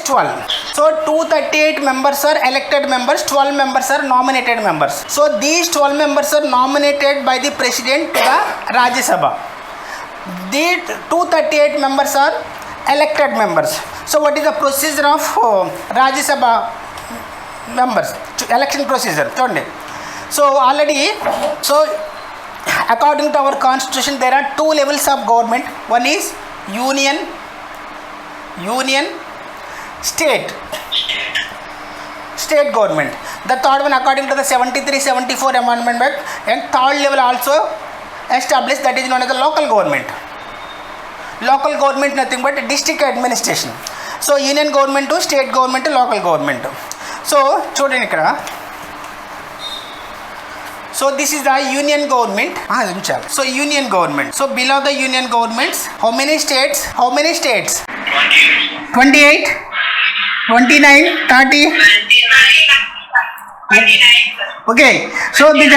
12. So 238 members are elected members, 12 members are nominated members. So these 12 members are nominated by the president to the Rajya Sabha. The 238 members are elected members. So what is the procedure of Rajya Sabha members? Election procedure. So already, according to our constitution, there are two levels of government. One is union, state government. The third one, according to the 73-74 amendment, and third level also established, that is known as the local government. Local government nothing but district administration. So union government to state government to local government. So చూడండి ఇక్కడ, so this is the union government. So union government. So below the union governments, how many states? 28, 29, 30. 29. Okay. So these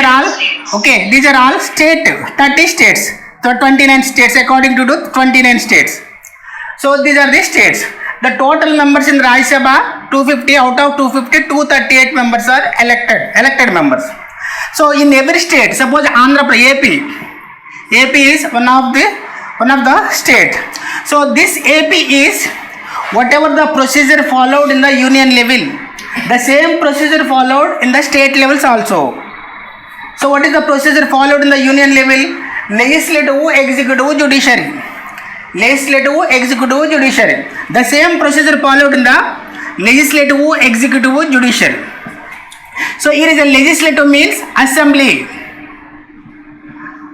are all state. 30 states. So 29 states according to 29 states. So these are the states. The total members in Rajya Sabha 250. Out of 250, 238 members are elected members. So in every state, suppose Andhra Pradesh, AP is one of the state. So this AP is whatever the procedure followed in the union level, the same procedure followed in the state levels also. So what is the procedure followed in the union level? Legislative, executive, judiciary. Legislative, executive, judiciary. The same procedure followed in the legislative, executive, judiciary. So here is a legislative means assembly.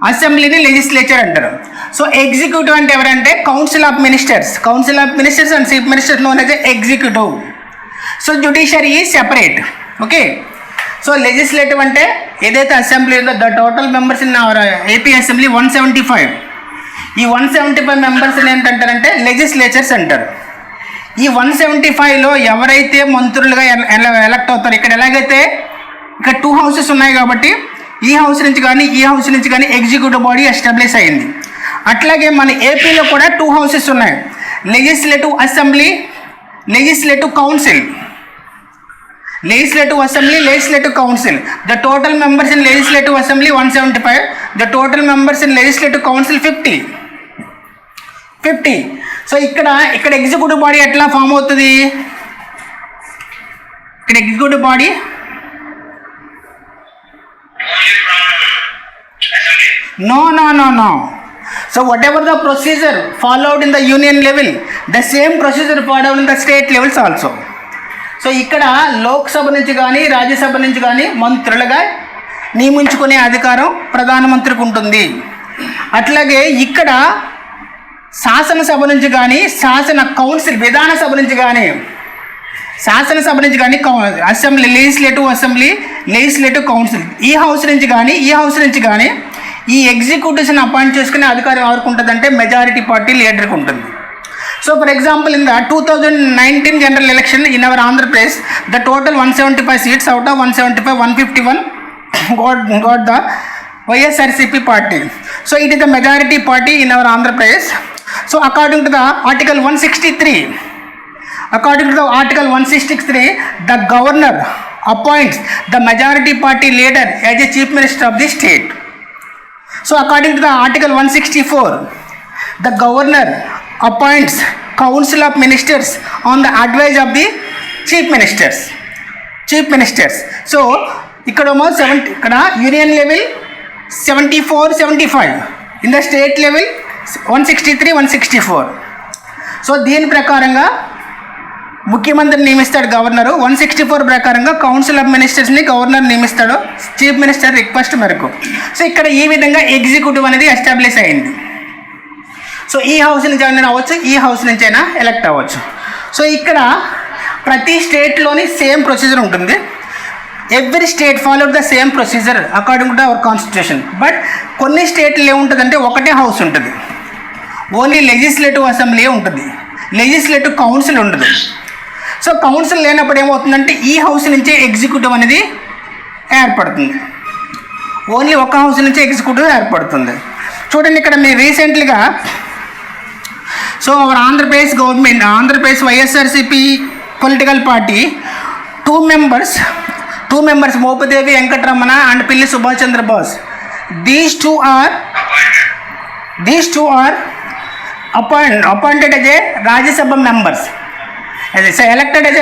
Assembly ni legislature antaru. So executive ante evarante council of ministers and chief ministers known as executive. So judiciary is separate. Okay. So legislative ante edaithe assembly undo, the total members in our AP assembly 175. ఈ 175 members ఏంటంటారంటే legislatures అంటారు. ఈ 175లో ఎవరైతే మంత్రులుగా elect అవుతారు, ఇక్కడ ఎలాగైతే ఇక్కడ 2 houses ఉన్నాయి కాబట్టి ఈ హౌస్ నుంచి కానీ ఎగ్జిక్యూటివ్ బాడీ ఎస్టాబ్లిష్ అయింది. అట్లాగే మన ఏపీలో కూడా 2 హౌసెస్ ఉన్నాయి, legislative assembly, legislative council. Legislative Assembly, Legislative Council. The total members in Legislative Assembly 175. The total members in Legislative Council 50. So ఇక్కడ ఎగ్జిక్యూటివ్ బాడీ ఎట్లా ఫామ్ అవుతుంది? ఇక్కడ executive body no. So whatever the procedure followed in the union level, the same procedure followed in the state levels also. So ఇక్కడ లోక్సభ నుంచి కానీ రాజ్యసభ నుంచి కానీ మంత్రులుగా నియమించుకునే అధికారం ప్రధానమంత్రికి ఉంటుంది. అట్లాగే ఇక్కడ శాసనసభ నుంచి కానీ కౌన్సిల్ విధానసభ నుంచి కానీ అసెంబ్లీ, లెజిస్లేటివ్ కౌన్సిల్, ఈ హౌస్ నుంచి కానీ ఈ ఎగ్జిక్యూటివ్స్ని అపాయింట్ చేసుకునే అధికారం ఎవరికి ఉంటుందంటే మెజారిటీ పార్టీ లీడర్కి ఉంటుంది. So for example, in the 2019 general election in our Andhra Pradesh, the total 175 seats, out of 175, 151 got the YSRCP party. So it is the majority party in our Andhra Pradesh. So according to the Article 163, the governor appoints the majority party leader as a chief minister of the state. So according to the Article 164, the governor appoints council of ministers on the advice of the chief ministers. So ఇక్కడ union level 74-75, in the state level 163-164. So దీని ప్రకారంగా ముఖ్యమంత్రిని నియమిస్తాడు governor. 164 ప్రకారంగా council of మినిస్టర్స్ని governor నియమిస్తాడు chief minister request మేరకు. So ఇక్కడ ఈ విధంగా ఎగ్జిక్యూటివ్ అనేది ఎస్టాబ్లిష్ అయింది. సో ఈ హౌస్ నుంచి అయినా అవ్వచ్చు, ఈ హౌస్ నుంచి అయినా ఎలక్ట్ అవ్వచ్చు. సో ఇక్కడ ప్రతి స్టేట్లోని సేమ్ ప్రొసీజర్ ఉంటుంది. Every state followed the same procedure according to our constitution. But కొన్ని స్టేట్లో ఏముంటుందంటే ఒకటే హౌస్ ఉంటుంది, ఓన్లీ లెజిస్లేటివ్ అసెంబ్లీ ఉంటుంది, లెజిస్లేటివ్ కౌన్సిల్ ఉండదు. సో కౌన్సిల్ లేనప్పుడు ఏమవుతుందంటే ఈ హౌస్ నుంచే ఎగ్జిక్యూటివ్ అనేది ఏర్పడుతుంది, ఓన్లీ ఒక హౌస్ నుంచే ఎగ్జిక్యూటివ్ ఏర్పడుతుంది. చూడండి ఇక్కడ మీరు రీసెంట్లీగా so our Andhra Pradesh government, Andhra Pradesh YSRCP political party, two members Mopadevi Venkatramana and Pilli Subhash Chandra Bose. These two are appointed as a Rajya Sabha members. Elected as a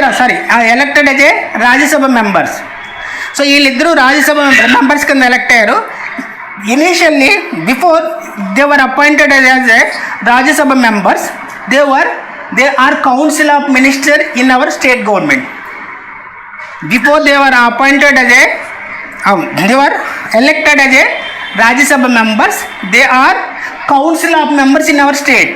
Rajya Sabha members. So వీళ్ళిద్దరూ Rajya Sabha members కింద elect అయ్యారు. Initially before they were appointed as A Rajya Sabha members, they are council of minister in our state government. Before they were appointed as they were elected as a Rajya Sabha members, they are council of members in our state.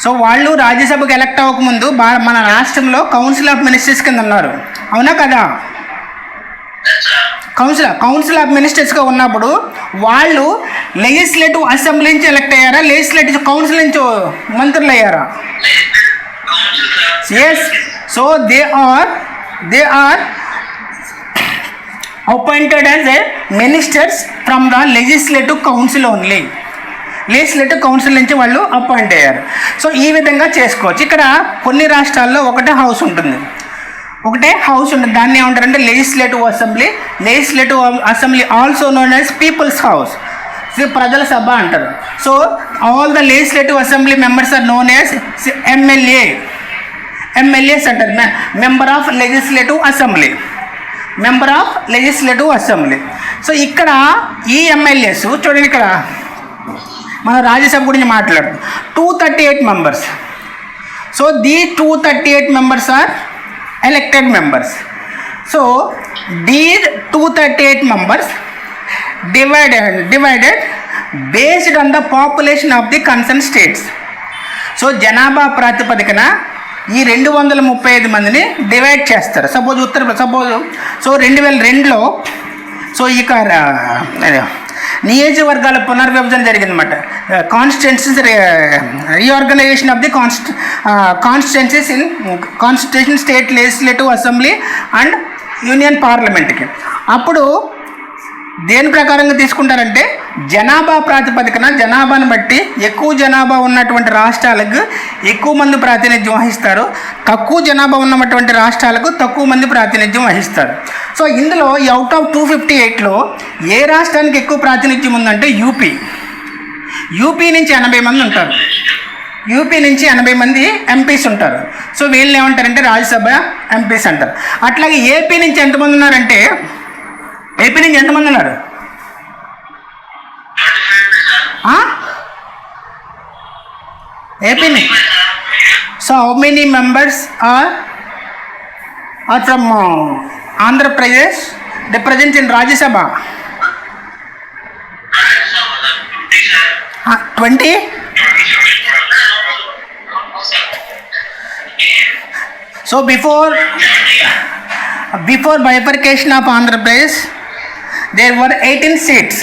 So వాళ్ళు రాజ్యసభకు elect అవ్వకముందు మన రాష్ట్రంలో council of ministers కింద ఉన్నారు, అవునా కదా? Council of మినిస్టర్స్గా ఉన్నప్పుడు వాళ్ళు లెజిస్లేటివ్ అసెంబ్లీ నుంచి ఎలక్ట్ అయ్యారా, లెజిస్లేటివ్ కౌన్సిల్ నుంచి మంత్రులు అయ్యారా? Yes. So they are appointed as a ministers from the legislative council only. Legislative council నుంచి వాళ్ళు అపాయింట్ అయ్యారు. సో ఈ విధంగా చేసుకోవచ్చు. ఇక్కడ కొన్ని రాష్ట్రాల్లో ఒకటే హౌస్ ఉంటుంది, దాన్ని ఏమంటారంటే legislative assembly also known as people's house, ప్రజల సభ అంటారు. So all the legislative assembly members are known as MLAs అంటారు, member of legislative assembly. So ఇక్కడ ఈ ఎమ్మెల్యేస్ చూడండి, ఇక్కడ మన రాజ్యసభ గురించి మాట్లాడుతాం. 238 members. So the 238 members are elected members. So these 238 members divided based on the population of the concerned states. So జనాభా ప్రాతిపదికన ఈ 235 మందిని డివైడ్ చేస్తారు. సపోజ్ సో 2002లో సో ఇక నియోజకవర్గాల పునర్విభజన జరిగిందన్నమాట. Constituencies reorganisation of the constituencies in constitution, state legislative assembly and union పార్లమెంట్కి. అప్పుడు దేని ప్రకారంగా తీసుకుంటారంటే జనాభా ప్రాతిపదికన, జనాభాను బట్టి ఎక్కువ జనాభా ఉన్నటువంటి రాష్ట్రాలకు ఎక్కువ మంది ప్రాతినిధ్యం వహిస్తారు, తక్కువ జనాభా ఉన్నటువంటి రాష్ట్రాలకు తక్కువ మంది ప్రాతినిధ్యం వహిస్తారు. సో ఇందులో ఈ అవుట్ ఆఫ్ 258లో ఏ రాష్ట్రానికి ఎక్కువ ప్రాతినిధ్యం ఉందంటే యూపీ నుంచి 80 మంది ఉంటారు. యూపీ నుంచి 80 మంది ఎంపీస్ ఉంటారు. సో వీళ్ళని ఏమంటారంటే రాజ్యసభ ఎంపీస్ అంటారు. అట్లాగే ఏపీ నుంచి ఎంతమంది ఉన్నారంటే AP so how many members are from Andhra Pradesh represent in Rajya Sabha? 20. So before bifurcation of Andhra Pradesh, there were 18 seats.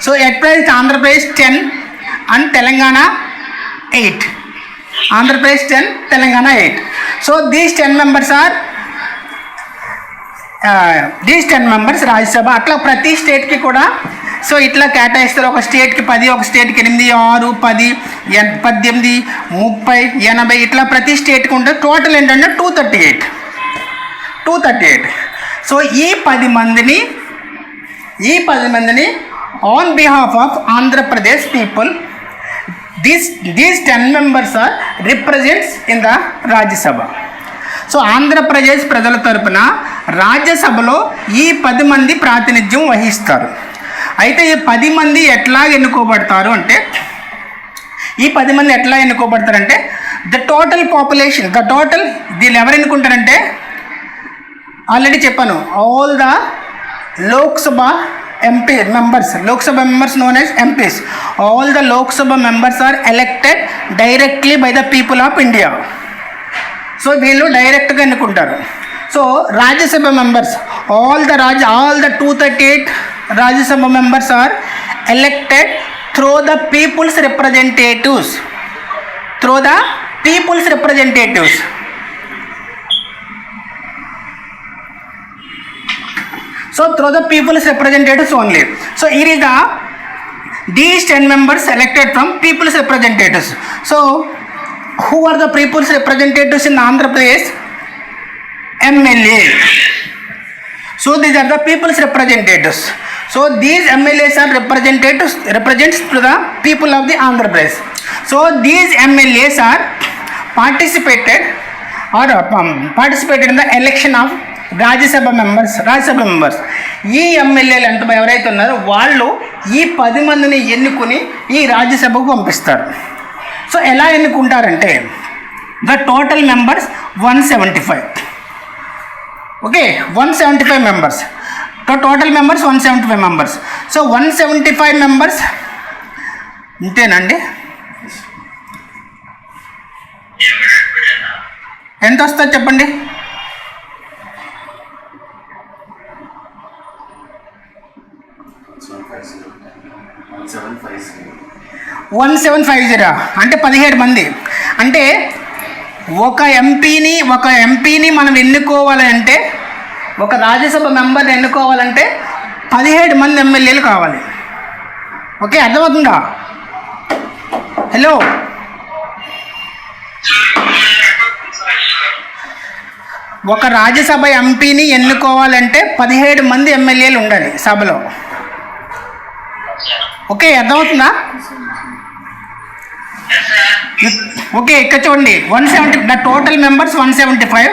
So at present Andhra Pradesh 10 and Telangana 8. Andhra Pradesh 10, Telangana 8. So these 10 members are Rajya Sabha. అట్లా ప్రతి స్టేట్కి కూడా so ఇట్లా కేటాయిస్తారు. ఒక స్టేట్కి 10, ఒక స్టేట్కి 8, 6, 10, 18, 30, 80 ఇట్లా ప్రతి స్టేట్కి ఉంటుంది. టోటల్ ఏంటంటే 238. సో ఈ 10 మందిని on behalf of Andhra Pradesh people, these 10 members are represents in the Rajya Sabha. So Andhra Pradesh ప్రజల తరపున రాజ్యసభలో ఈ 10 మంది ప్రాతినిధ్యం వహిస్తారు. అయితే ఈ 10 మంది ఎట్లా ఎన్నుకోబడతారు అంటే ద టోటల్ పాపులేషన్, దీన్ని ఎవరు ఎన్నుకుంటారంటే ఆల్రెడీ చెప్పాను, all the Lok Sabha members known as MPs, all the Lok Sabha members are elected directly by the people of India. So వీళ్ళు డైరెక్ట్గా ఎన్నుకుంటారు. So Rajya Sabha members all the 238 Rajya Sabha members are elected through the people's representatives. So through the people's representatives only. So here is these 10 members elected from people's representatives. So who are the people's representatives in Andhra Pradesh? MLA. So these are the people's representatives. So these MLAs are represents to the people of the Andhra Pradesh. So these MLAs are participated in the election of Rajya Sabha members. ఈ ఎమ్మెల్యేలు ఎంత ఎవరైతే ఉన్నారో వాళ్ళు ఈ 10 మందిని ఎన్నుకుని ఈ రాజ్యసభకు పంపిస్తారు. సో ఎలా ఎన్నుకుంటారంటే the total members 175. Okay, 175 members. Total members 175 members. So 175 members ఇంతేనండి. ఎంత వస్తుంది చెప్పండి? 1750 అంటే 17 మంది. అంటే ఒక ఎంపీని మనం ఎన్నుకోవాలంటే, ఒక రాజ్యసభ మెంబర్ని ఎన్నుకోవాలంటే 17 మంది ఎమ్మెల్యేలు కావాలి. ఓకే, అర్థమవుతుందా? హలో, ఒక రాజ్యసభ ఎంపీని ఎన్నుకోవాలంటే 17 మంది ఎమ్మెల్యేలు ఉండాలి సభలో. ఓకే, అర్థమవుతుందా? ఓకే, ఇక్కడ చూడండి 170. The total members 175.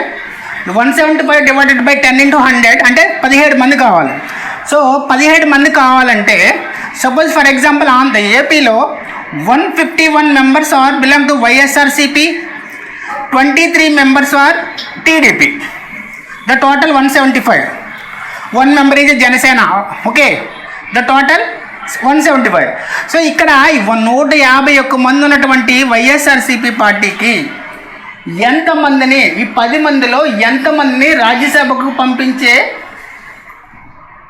175 divided by 10 into 100 అంటే 17 మంది కావాలి. సో 17 మంది కావాలంటే సపోజ్ ఫర్ ఎగ్జాంపుల్ ఆంధ్ర ఏపీలో 151 members are belong to YSRCP, 23 members are TDP. The total 175. 1 member is Janasena. Okay, the total 175. So ఇక్కడ 151 మంది ఉన్నటువంటి వైఎస్ఆర్సిపి పార్టీకి ఎంతమందిని, ఈ 10 మందిలో ఎంతమందిని రాజ్యసభకు పంపించే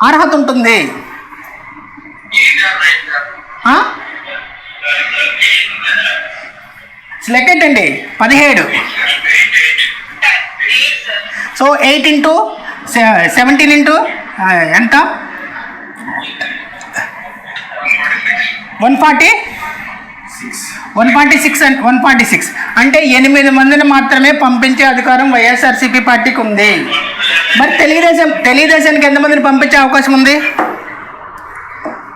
అర్హత ఉంటుంది? లెక్కెట్టండి. 17. సో 8 into 17 into ఎంత? 146 అంటే 8 మందిని మాత్రమే పంపించే అధికారం వైఎస్ఆర్సీపీ పార్టీకి ఉంది. మరి తెలుగుదేశానికి ఎంతమందిని పంపించే అవకాశం ఉంది?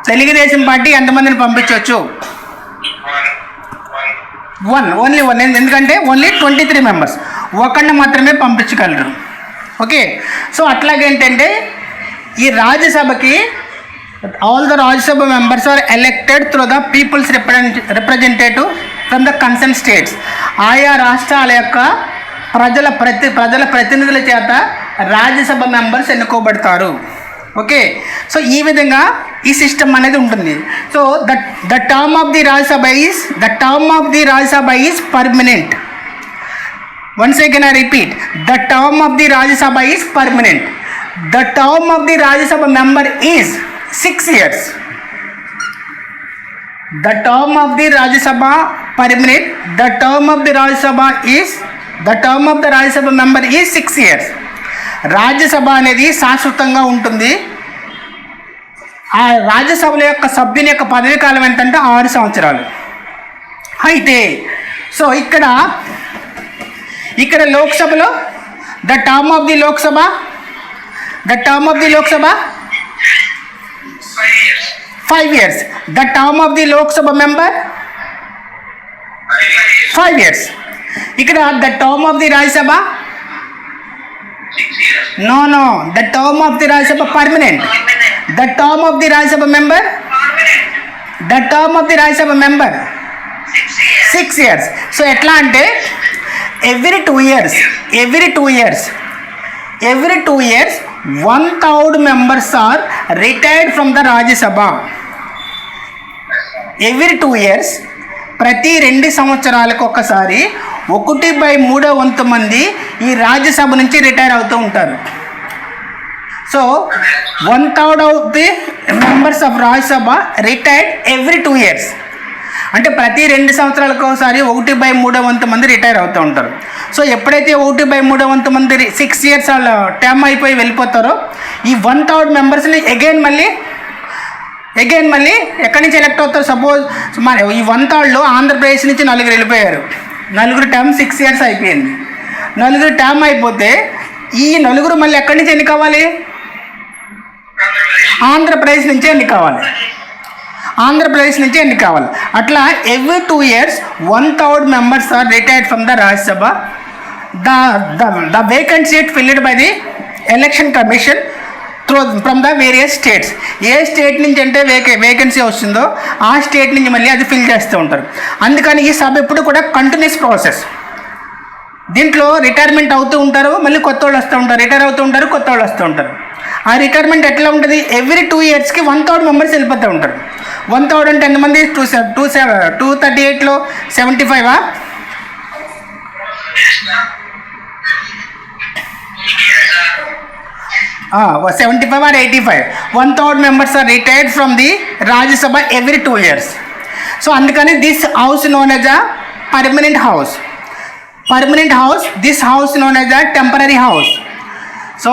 తెలుగుదేశం పార్టీ ఎంతమందిని పంపించవచ్చు? 1, ఓన్లీ 1. ఎందుకంటే ఓన్లీ 23 members, ఒకరిని మాత్రమే పంపించగలరు. ఓకే, సో అట్లాగేంటంటే ఈ రాజ్యసభకి all the Rajya Sabha members are elected through the people's representative from the concern states. ఆయా రాష్ట్రాల యొక్క ప్రజల ప్రతినిధుల చేత రాజ్యసభ మెంబర్స్ ఎన్నుకోబడతారు. ఓకే, సో ఈ విధంగా ఈ సిస్టమ్ అనేది ఉంటుంది. So the term of the Rajya Sabha is permanent. Once again I repeat, the term of the Rajya Sabha is permanent. The term of the Rajya Sabha member is 6 years. The term of the Rajya Sabha permanent. The term of the Rajya Sabha member is 6 years. Rajya Sabha అనేది శాశ్వతంగా ఉంటుంది. ఆ రాజ్యసభల యొక్క సభ్యుని యొక్క పదవీ కాలం ఎంతంటే 6 సంవత్సరాలు. అయితే సో ఇక్కడ లోక్సభలో the term of the Lok Sabha 5 years. The term of the Lok Sabha member 5 years. ఇక్కడ the term of the Rajya Sabha 6 years. No. The term of the Rajya Sabha permanent. The term of the Rajya Sabha member permanent. The term of the Rajya Sabha member 6 years. So ఎట్లా అంటే every 2 years 1/3 members are retired from the Rajya Sabha. Every 2 years, ప్రతి 2 సంవత్సరాలకు ఒకసారి 1/3 వంతు మంది ఈ రాజ్యసభ నుంచి retire అవుతూ ఉంటారు. So 1/3 of the members of Rajya Sabha retired every 2 years. అంటే ప్రతి 2 సంవత్సరాలకు ఒకసారి 1/3 వంతు మంది రిటైర్ అవుతూ ఉంటారు. సో ఎప్పుడైతే 1/3 వంతు మంది 6 years వాళ్ళ టర్మ్ అయిపోయి వెళ్ళిపోతారో ఈ 1/3 మెంబర్స్ని అగైన్ మళ్ళీ ఎక్కడి నుంచి ఎలక్ట్ అవుతారు? సపోజ్ మన ఈ 1/3లో ఆంధ్రప్రదేశ్ నుంచి 4 వెళ్ళిపోయారు. నలుగురు టర్మ్ 6 years అయిపోయింది. నలుగురు టర్మ్ అయిపోతే ఈ నలుగురు మళ్ళీ ఎక్కడి నుంచి ఎన్నికవ్వాలి? ఆంధ్రప్రదేశ్ నుంచి ఎన్నికవ్వాలి. ఆంధ్రప్రదేశ్ నుంచి ఎన్నికవ్వాలి. అట్లా every 2 years 1/3 members are retired from the Rajya Sabha. The vacant seat filled by the election commission from the various states. A state నుంచి అంటే వేకెన్సీ వస్తుందో ఆ స్టేట్ నుంచి మళ్ళీ అది ఫిల్ చేస్తూ ఉంటారు. అందుకని ఈ సభ ఎప్పుడు కూడా కంటిన్యూస్ ప్రాసెస్. దీంట్లో రిటైర్మెంట్ అవుతూ ఉంటారు, మళ్ళీ కొత్త వాళ్ళు వస్తూ ఉంటారు, రిటైర్ అవుతూ ఉంటారు, కొత్త వాళ్ళు వస్తూ ఉంటారు. ఆ రిటైర్మెంట్ ఎట్లా ఉంటుంది? every 2 yearsకి 1/3 members వెళ్ళిపోతూ ఉంటారు. 1/3 అంటే ఎంతమంది? 238లో 75 75 or 85. 1/3 members are retired from the Rajya Sabha every 2 years. So అందుకని this house known as a permanent house. This house known as a temporary house. So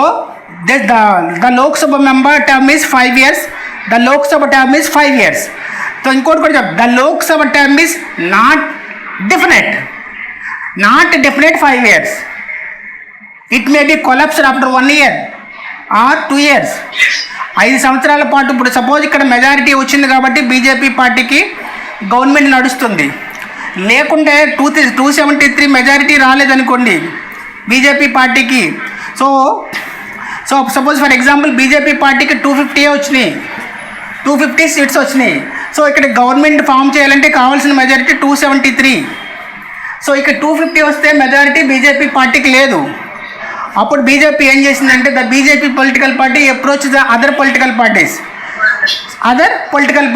the Lok Sabha member term is 5 years. The Lok Sabha term is 5 years. So ఇంకోటి కూడా the Lok Sabha term is not definite 5 years. It may be collapsed after 1 year or 2 years. 5 సంవత్సరాల పాటు. ఇప్పుడు suppose ఇక్కడ majority వచ్చింది కాబట్టి BJP పార్టీకి government నడుస్తుంది. లేకుంటే 273 మెజారిటీ రాలేదనుకోండి బీజేపీ పార్టీకి. So suppose for example BJP పార్టీకి 250 వచ్చినాయి, 250 సీట్స్ వచ్చినాయి. సో ఇక్కడ గవర్నమెంట్ ఫామ్ చేయాలంటే కావాల్సిన మెజారిటీ 273. సో ఇక్కడ 250 వస్తే మెజారిటీ బీజేపీ పార్టీకి లేదు. అప్పుడు బీజేపీ ఏం చేసిందంటే the BJP political party approach the other political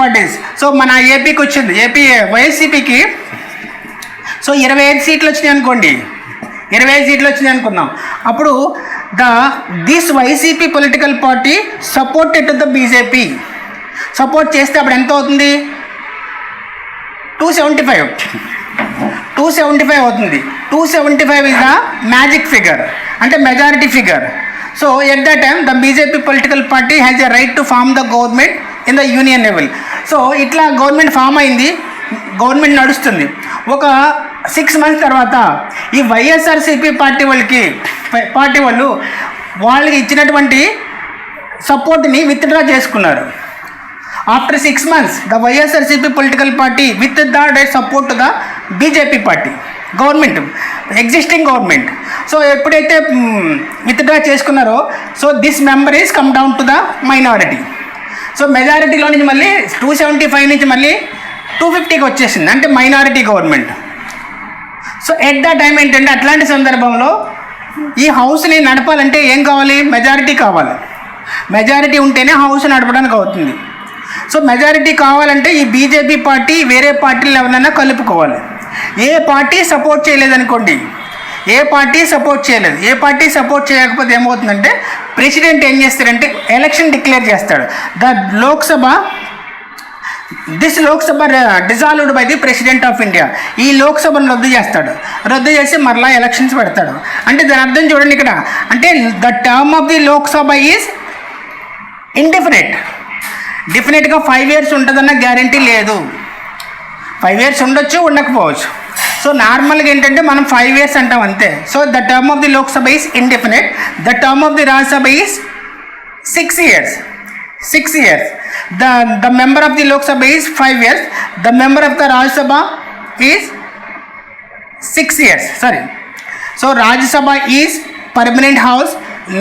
parties. So మన ఏపీకి వచ్చింది, వైఎస్సీపీకి సో 25 సీట్లు వచ్చినాయి అనుకోండి, 25 సీట్లు వచ్చినాయి అనుకుందాం. అప్పుడు this YCP political party supported to the BJP. Support చేస్తే అప్పుడు ఎంత అవుతుంది? 275 అవుతుంది. 275 is the magic figure, అంటే majority figure. So at the time the BJP political party has a right to form the government in the union level. So ఇట్లా government form అయింది, government నడుస్తుంది. ఒక 6 months తర్వాత ఈ వైఎస్ఆర్సీపీ పార్టీ వాళ్ళు వాళ్ళకి ఇచ్చినటువంటి సపోర్ట్ని విత్డ్రా చేసుకున్నారు. After 6 months the YSRCP political party with the support the BJP party government, existing government. So ఎప్పుడైతే విత్డ్రా చేసుకున్నారో so this member is come down to the minority. So మెజారిటీలో నుంచి మళ్ళీ 275 నుంచి మళ్ళీ 250కి వచ్చేసింది, అంటే minority government. So at the time ఏంటంటే అట్లాంటి సందర్భంలో ఈ హౌస్ని నడపాలంటే ఏం కావాలి? మెజారిటీ కావాలి. మెజారిటీ ఉంటేనే హౌస్ నడపడానికి అవుతుంది. సో మెజారిటీ కావాలంటే ఈ బీజేపీ పార్టీ వేరే పార్టీలు ఎవరైనా కలుపుకోవాలి. ఏ పార్టీ సపోర్ట్ చేయలేదనుకోండి, ఏ పార్టీ సపోర్ట్ చేయకపోతే ఏమవుతుందంటే ప్రెసిడెంట్ ఏం చేస్తారంటే ఎలక్షన్ డిక్లేర్ చేస్తాడు. This Lok Sabha dissolved by the president of India. ఈ లోక్సభను రద్దు చేసి మరలా ఎలక్షన్స్ పెడతాడు. అంటే దాని అర్థం చూడండి ఇక్కడ, అంటే the term of the Lok Sabha is డెఫినెట్గా 5 years ఉంటుందన్న గ్యారంటీ లేదు. 5 years ఉండొచ్చు, ఉండకపోవచ్చు. సో నార్మల్గా ఏంటంటే మనం 5 years అంటాం అంతే. So the term of the Lok Sabha is indefinite. The term of the Rajya Sabha is 6 years. The member of the Lok Sabha is 5 years. The member of the Rajya Sabha is 6 years. So Rajya Sabha is permanent house,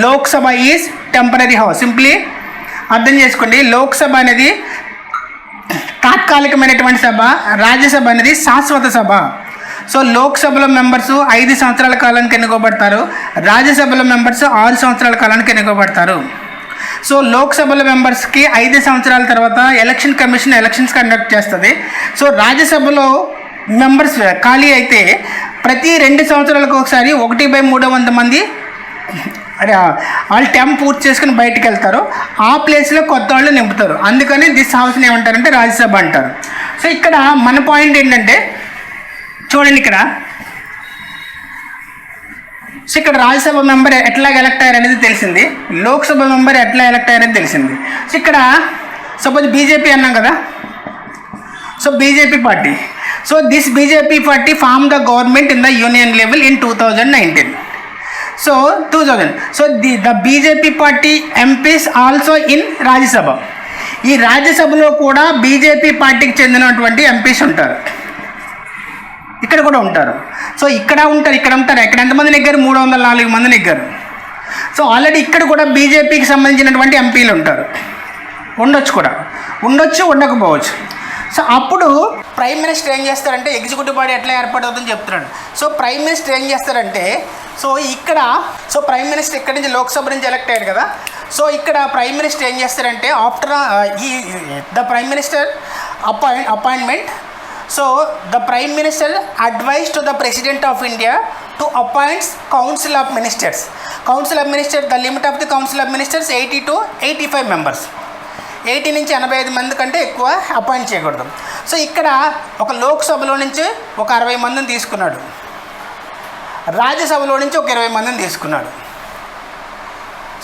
Lok Sabha is temporary house. Simply అర్థం చేసుకోండి, లోక్సభ అనేది తాత్కాలికమైనటువంటి సభ, రాజ్యసభ అనేది శాశ్వత సభ. So లోక్సభలో members 5 సంవత్సరాల కాలానికి ఎన్నుకోబడతారు, రాజ్యసభలో members 6 సంవత్సరాల కాలానికి ఎన్నుకోబడతారు. సో లోక్సభలో మెంబర్స్కి 5 సంవత్సరాల తర్వాత ఎలక్షన్ కమిషన్ ఎలక్షన్స్ కండక్ట్ చేస్తుంది. సో రాజ్యసభలో మెంబర్స్ ఖాళీ అయితే ప్రతి 2 సంవత్సరాలకు ఒకసారి 1/300 మంది వాళ్ళు టైం పూర్తి చేసుకుని బయటకు వెళ్తారు. ఆ ప్లేస్లో కొత్త వాళ్ళు నింపుతారు. అందుకని దిస్ హౌస్ని ఏమంటారంటే రాజ్యసభ అంటారు. సో ఇక్కడ మన పాయింట్ ఏంటంటే చూడండి, ఇక్కడ రాజ్యసభ మెంబర్ ఎట్లా ఎలక్ట్ అయ్యారు అనేది తెలిసింది, లోక్సభ మెంబర్ ఎట్లా ఎలక్ట్ అయ్యారనేది తెలిసింది. సో ఇక్కడ సపోజ్ బీజేపీ అన్నాం కదా, so BJP party. So this BJP party formed the government in the union level in 2019. So 2000. So the BJP party MPs also in Rajya Sabha. ఈ రాజ్యసభలో కూడా బీజేపీ పార్టీకి చెందినటువంటి ఎంపీస్ ఉంటారు, ఇక్కడ కూడా ఉంటారు. సో ఇక్కడ ఉంటారు, ఇక్కడ ఎంతమంది నెగ్గారు? 304 మంది నెగ్గారు. సో ఆల్రెడీ ఇక్కడ కూడా బీజేపీకి సంబంధించినటువంటి ఎంపీలు ఉంటారు, ఉండొచ్చు ఉండకపోవచ్చు. సో అప్పుడు ప్రైమ్ మినిస్టర్ ఏం చేస్తారంటే, ఎగ్జిక్యూటివ్ బాడీ ఎట్లా ఏర్పడుతుందని చెప్తున్నాడు. సో ప్రైమ్ మినిస్టర్ ఏం చేస్తారంటే, ప్రైమ్ మినిస్టర్ ఇక్కడి నుంచి లోక్సభ నుంచి ఎలక్ట్ అయ్యారు కదా. సో ఇక్కడ ప్రైమ్ మినిస్టర్ ఏం చేస్తారంటే, after the prime minister appointment, so the prime minister advise to the president of India to appoints council of ministers. The limit of the council of ministers 80 to 85 members. 80 నుంచి 85 మంది కంటే ఎక్కువ appoint చేయకూడదు. So ఇక్కడ ఒక లోక్సభలో నుంచి ఒక 60 మందిని తీసుకున్నాడు, రాజ్యసభలో నుంచి ఒక 20 మందిని తీసుకున్నాడు.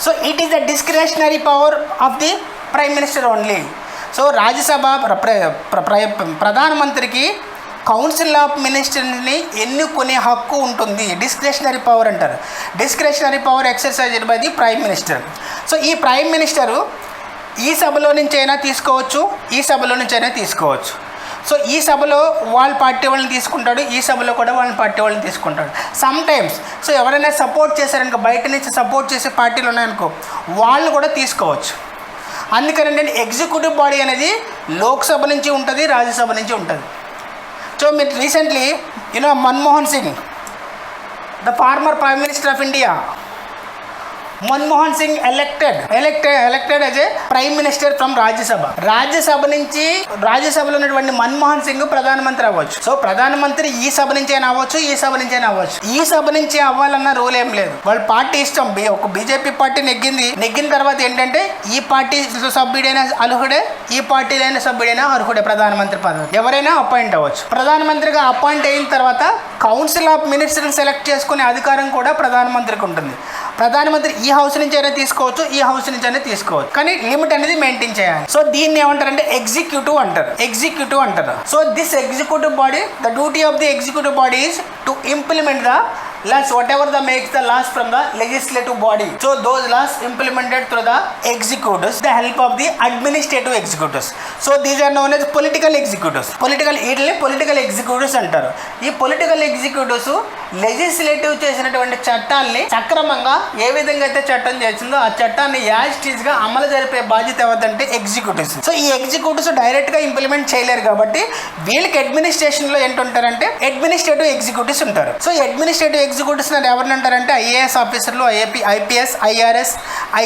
So it is the discretionary power of the prime minister only. So Rajya Sabha ప్రధానమంత్రికి కౌన్సిల్ ఆఫ్ మినిస్టర్ని ఎన్నుకునే హక్కు ఉంటుంది. డిస్క్రిషనరీ పవర్ అంటారు. Discretionary power exercised by the prime minister. So ఈ ప్రైమ్ మినిస్టరు ఈ సభలో నుంచి అయినా తీసుకోవచ్చు, ఈ సభలో నుంచి అయినా తీసుకోవచ్చు. సో ఈ సభలో వాళ్ళ పార్టీ వాళ్ళని తీసుకుంటాడు, ఈ సభలో కూడా వాళ్ళ పార్టీ వాళ్ళని తీసుకుంటాడు. సమ్ టైమ్స్ సో ఎవరైనా సపోర్ట్ చేశారనుకో, బయట నుంచి సపోర్ట్ చేసే పార్టీలు ఉన్నాయనుకో, వాళ్ళు కూడా తీసుకోవచ్చు. అందుకని ఎగ్జిక్యూటివ్ బాడీ అనేది లోక్సభ నుంచి ఉంటుంది, రాజ్యసభ నుంచి ఉంటుంది. సో మీరు recently Manmohan Singh, the farmer prime minister of India, Manmohan Singh elected as a prime minister from Rajya Sabha. రాజ్యసభలో ఉన్నటువంటి మన్మోహన్ సింగ్ ప్రధానమంత్రి అవ్వచ్చు. సో ప్రధానమంత్రి ఈ సభ నుంచి అయినా అవ్వచ్చు, ఈ సభ నుంచి అయినా అవ్వచ్చు. ఈ సభ నుంచి అవ్వాలన్న రూల్ ఏం లేదు, వాళ్ళ పార్టీ ఇష్టం. ఒక బీజేపీ పార్టీ నెగ్గిన తర్వాత ఏంటంటే, ఈ పార్టీ సభ్యుడైనా అర్హుడే, ఈ పార్టీలైన సభ్యుడైనా అర్హుడే ప్రధానమంత్రి పదవి. ఎవరైనా అపాయింట్ అవ్వచ్చు. ప్రధానమంత్రిగా అపాయింట్ అయిన తర్వాత కౌన్సిల్ ఆఫ్ మినిస్టర్ని సెలెక్ట్ చేసుకునే అధికారం కూడా ప్రధానమంత్రికి ఉంటుంది. ప్రధానమంత్రి ఈ హౌస్ నుంచి అయినా తీసుకోవచ్చు, ఈ హౌస్ నుంచి అయినా తీసుకోవచ్చు, కానీ లిమిట్ అనేది మెయింటైన్ చేయాలి. సో దీన్ని ఏమంటారంటే ఎగ్జిక్యూటివ్ అంటారు. So this executive body, the duty of the executive body is to implement the laws, whatever the makes the laws from the legislative body. So those laws implemented through the executives, the help of the administrative executives. So these are known as political executives. Political executives అంటారు. ఈ political executives legislative చేసినటువంటి చట్టాలని సక్రమంగా ఏ విధంగా అయితే చట్టం చేసిందో ఆ చట్టాన్ని యాజ్ గా అమలు జరిపే బాధ్యత ఎవరిదంటే ఎగ్జిక్యూటివ్స్. సో ఈ ఎగ్జిక్యూటివ్స్ డైరెక్ట్ గా ఇంప్లిమెంట్ చేయలేరు కాబట్టి వీళ్ళకి అడ్మినిస్ట్రేషన్ లో ఏంటుంటారంటే అడ్మినిస్ట్రేటివ్ ఎగ్జిక్యూటివ్స్ ఉంటారు. సో అడ్మినిస్ట్రేటివ్ ఎగ్జిక్యూటివ్స్ ఎవరిని అంటారంటే ఐఏఎస్ ఆఫీసర్లు, ఐపీఎస్, ఐఆర్ఎస్,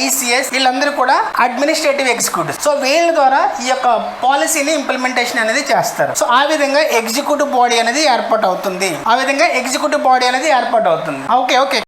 ఐసిఎస్, వీళ్ళందరూ కూడా అడ్మినిస్ట్రేటివ్ ఎగ్జిక్యూటివ్స్. సో వీళ్ళ ద్వారా ఈ యొక్క పాలసీని ఇంప్లిమెంటేషన్ అనేది చేస్తారు. సో ఆ విధంగా ఎగ్జిక్యూటివ్ బాడీ అనేది ఏర్పాటు అవుతుంది. ఓకే.